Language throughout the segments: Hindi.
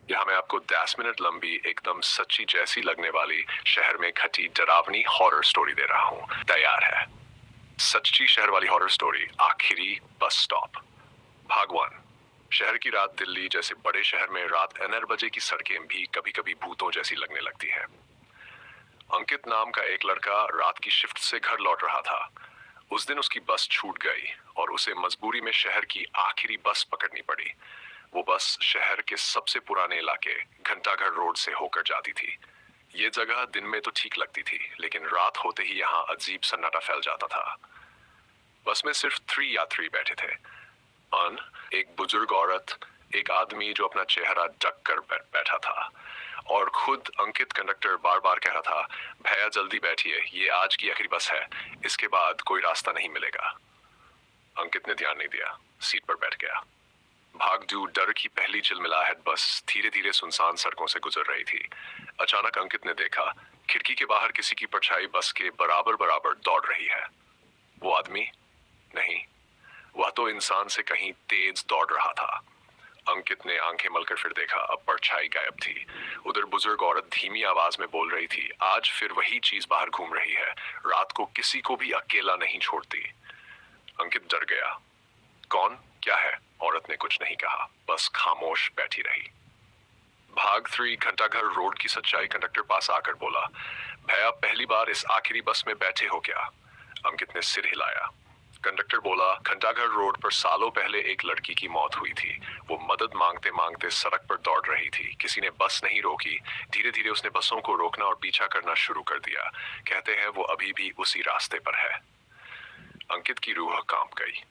यहाँ मैं आपको 10 मिनट लंबी एकदम सच्ची जैसी लगने वाली शहर में घटी डरावनी हॉरर स्टोरी दे रहा हूँ। तैयार है? सच्ची शहर वाली हॉरर स्टोरी, आखिरी बस स्टॉप। भाग 1। शहर की रात दिल्ली जैसे बड़े शहर में रात 11 बजे की सड़कें भी कभी कभी भूतों जैसी लगने लगती हैं। अंकित नाम का एक लड़का रात की शिफ्ट से घर लौट रहा था। उस दिन उसकी बस छूट गई और उसे मजबूरी में शहर की आखिरी बस पकड़नी पड़ी। वो बस शहर के सबसे पुराने इलाके घंटाघर रोड से होकर जाती थी। ये जगह दिन में तो ठीक लगती थी, लेकिन रात होते ही यहाँ अजीब सन्नाटा फैल जाता था। बस में सिर्फ 3 यात्री बैठे थे। एक बुजुर्ग औरत, एक आदमी जो अपना चेहरा ढक कर बैठा था, और खुद अंकित। कंडक्टर बार बार कह रहा था, भैया जल्दी बैठिए, ये आज की आखिरी बस है, इसके बाद कोई रास्ता नहीं मिलेगा। अंकित ने ध्यान नहीं दिया, सीट पर बैठ गया। भागदू डर की पहली चिलमिलाहट बस धीरे धीरे सुनसान सड़कों से गुजर रही थी। अचानक अंकित ने देखा, खिड़की के बाहर किसी की परछाई बस के बराबर बराबर दौड़ रही है। वो आदमी नहीं, वह तो इंसान से कहीं तेज दौड़ रहा था। अंकित ने आंखें मलकर फिर देखा, अब परछाई गायब थी। उधर बुजुर्ग औरत धीमी आवाज में बोल रही थी, आज फिर वही चीज बाहर घूम रही है, रात को किसी को भी अकेला नहीं छोड़ती। अंकित डर गया। कौन, क्या है? औरत ने कुछ नहीं कहा, बस खामोश बैठी रही। भाग 3 घंटाघर रोड की सच्चाई। कंडक्टर पास आकर बोला, भैया पहली बार इस आखिरी बस में बैठे हो क्या? अंकित ने सिर हिलाया। कंडक्टर बोला, घंटाघर रोड पर सालों पहले एक लड़की की मौत हुई थी। वो मदद मांगते मांगते सड़क पर दौड़ रही थी। किसी ने बस नहीं रोकी। धीरे धीरे उसने बसों को रोकना और पीछा करना शुरू कर दिया। कहते हैं वो अभी भी उसी रास्ते पर है। अंकित की रूह कांप गई।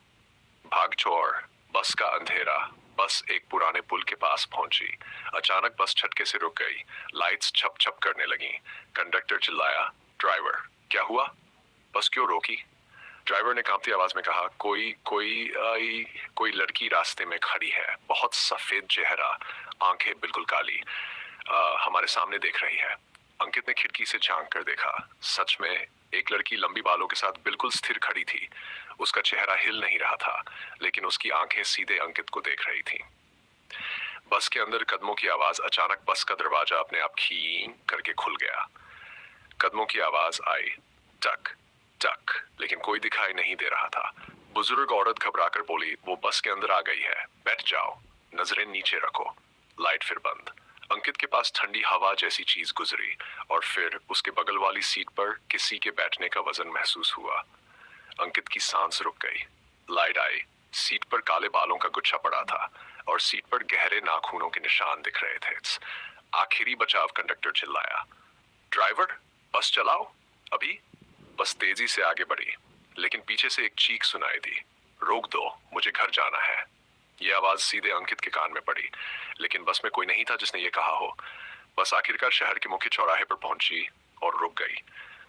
भाग 4 बस का अंधेरा। बस एक पुराने पुल के पास पहुंची। अचानक बस झटके से रुक गई। लाइट्स छप छप करने लगी। कंडक्टर चिल्लाया, ड्राइवर क्या हुआ? बस क्यों रोकी? ड्राइवर ने कांपती आवाज में कहा, कोई लड़की रास्ते में खड़ी है, बहुत सफेद चेहरा, आंखें बिल्कुल काली, हमारे सामने देख रही है। अंकित ने खिड़की से झांक कर देखा। सच में एक लड़की लंबी बालों के साथ बिल्कुल स्थिर खड़ी थी। उसका चेहरा हिल नहीं रहा था, लेकिन उसकी आंखें सीधे अंकित को देख रही थी। बस के अंदर कदमों की आवाज। अचानक बस का दरवाजा अपने आप खीं करके खुल गया। कदमों की आवाज आई, टक टक, लेकिन कोई दिखाई नहीं दे रहा था। बुजुर्ग औरत घबराकर बोली, वो बस के अंदर आ गई है, बैठ जाओ, नजरें नीचे रखो। लाइट फिर बंद। अंकित के पास ठंडी हवा जैसी चीज गुजरी और फिर उसके बगल वाली सीट पर किसी के बैठने का वजन महसूस हुआ। अंकित की सांस रुक गई। लाइट आई। सीट पर काले बालों का गुच्छा पड़ा था और सीट पर गहरे नाखूनों के निशान दिख रहे थे। आखिरी बचाव। कंडक्टर चिल्लाया, ड्राइवर बस चलाओ अभी। बस तेजी से आगे बढ़ी, लेकिन पीछे से एक चीख सुनाई दी, रोक दो, मुझे घर जाना है। यह आवाज सीधे अंकित के कान में पड़ी, लेकिन बस में कोई नहीं था जिसने ये कहा हो। बस आखिरकार शहर के मुख्य चौराहे पर पहुंची और रुक गई।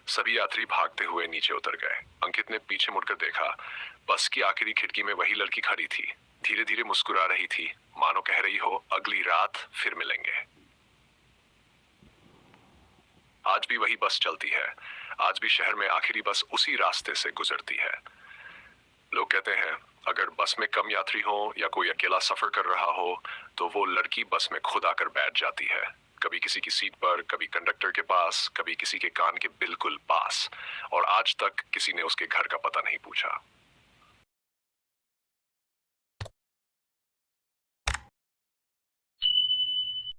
सभी यात्री भागते हुए नीचे उतर गए। अंकित ने पीछे मुड़कर देखा। बस की आखिरी खिड़की में वही लड़की खड़ी थी, धीरे धीरे मुस्कुरा रही थी, मानो कह रही हो, अगली रात फिर मिलेंगे। आज भी वही बस चलती है। आज भी शहर में आखिरी बस उसी रास्ते से गुजरती है। लोग कहते हैं, अगर बस में कम यात्री हो या कोई अकेला सफर कर रहा हो, तो वो लड़की बस में खुद आकर बैठ जाती है। कभी किसी की सीट पर, कभी कंडक्टर के पास, कभी किसी के कान के बिल्कुल पास। और आज तक किसी ने उसके घर का पता नहीं पूछा।